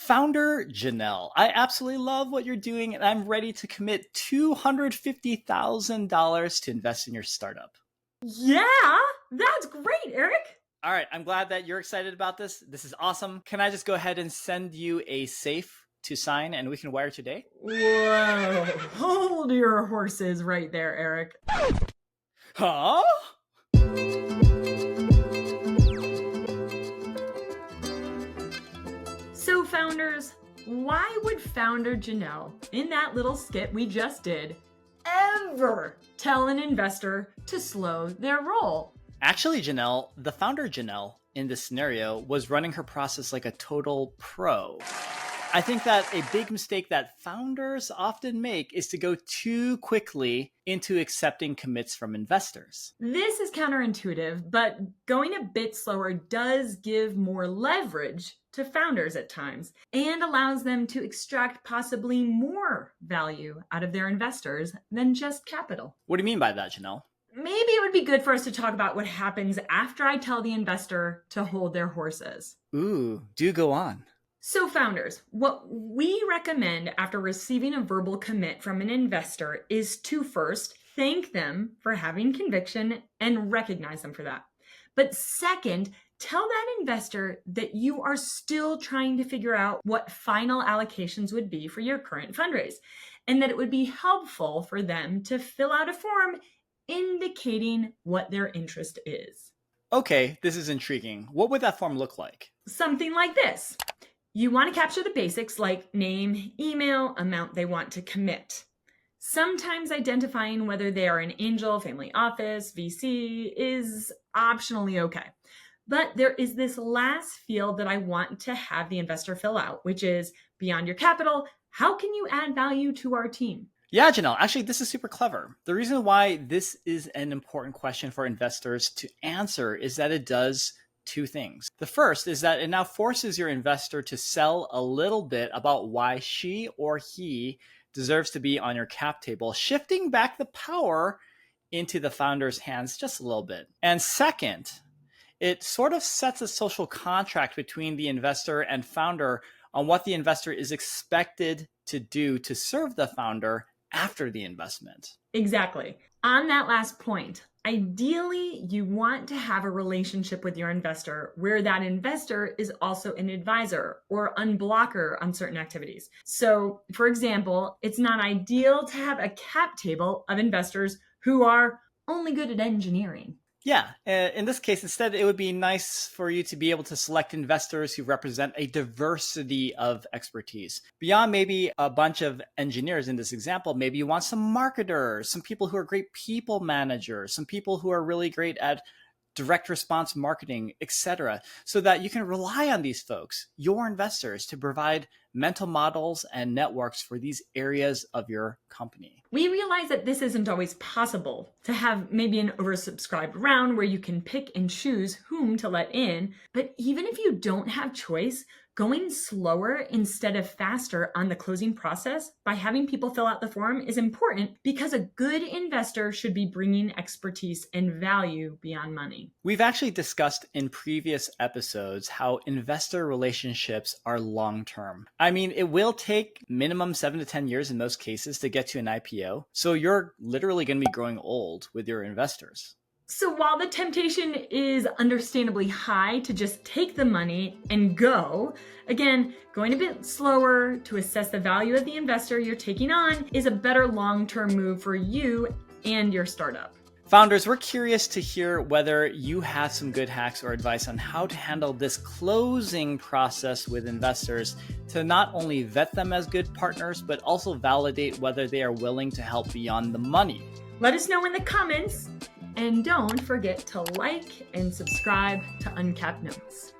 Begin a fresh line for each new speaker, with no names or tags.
Founder Janel, I absolutely love what you're doing, and I'm ready to commit $250,000 to invest in your startup.
Yeah, that's great, Eric.
All right, I'm glad that you're excited about this. This is awesome. Can I just go ahead and send you a safe to sign and we can wire today?
Whoa, hold your horses right there, Eric.
Huh?
So founders, why would founder Janel, in that little skit we just did, ever tell an investor to slow their roll?
Actually, Janel, the founder Janel in this scenario was running her process like a total pro. I think that a big mistake that founders often make is to go too quickly into accepting commits from investors.
This is counterintuitive, but going a bit slower does give more leverage to founders at times and allows them to extract possibly more value out of their investors than just capital.
What do you mean by that, Janel?
Maybe it would be good for us to talk about what happens after I tell the investor to hold their horses.
Ooh, do go on.
So founders, what we recommend after receiving a verbal commit from an investor is to first thank them for having conviction and recognize them for that. But second, tell that investor that you are still trying to figure out what final allocations would be for your current fundraise, and that it would be helpful for them to fill out a form indicating what their interest is.
Okay, this is intriguing. What would that form look like?
Something like this. You want to capture the basics like name, email, amount they want to commit. Sometimes identifying whether they are an angel, family office, VC is optionally okay. But there is this last field that I want to have the investor fill out, which is beyond your capital, how can you add value to our team?
Yeah, Janelle, actually, this is super clever. The reason why this is an important question for investors to answer is that it does two things. The first is that it now forces your investor to sell a little bit about why she or he deserves to be on your cap table, shifting back the power into the founder's hands just a little bit. And second, it sort of sets a social contract between the investor and founder on what the investor is expected to do to serve the founder after the investment.
Exactly. On that last point, ideally, you want to have a relationship with your investor where that investor is also an advisor or unblocker on certain activities. So, for example, it's not ideal to have a cap table of investors who are only good at engineering.
Yeah, in this case, instead, it would be nice for you to be able to select investors who represent a diversity of expertise. Beyond maybe a bunch of engineers in this example, maybe you want some marketers, some people who are great people managers, some people who are really great at direct response marketing, etc., so that you can rely on these folks, your investors, to provide mental models and networks for these areas of your company.
We realize that this isn't always possible to have maybe an oversubscribed round where you can pick and choose whom to let in. But even if you don't have choice, going slower instead of faster on the closing process by having people fill out the form is important because a good investor should be bringing expertise and value beyond money.
We've actually discussed in previous episodes how investor relationships are long-term. I mean, it will take minimum 7 to 10 years in most cases to get to an IPO. So you're literally going to be growing old with your investors.
So while the temptation is understandably high to just take the money and go, again, going a bit slower to assess the value of the investor you're taking on is a better long-term move for you and your startup.
Founders, we're curious to hear whether you have some good hacks or advice on how to handle this closing process with investors to not only vet them as good partners, but also validate whether they are willing to help beyond the money.
Let us know in the comments. And don't forget to like and subscribe to Uncapped Notes.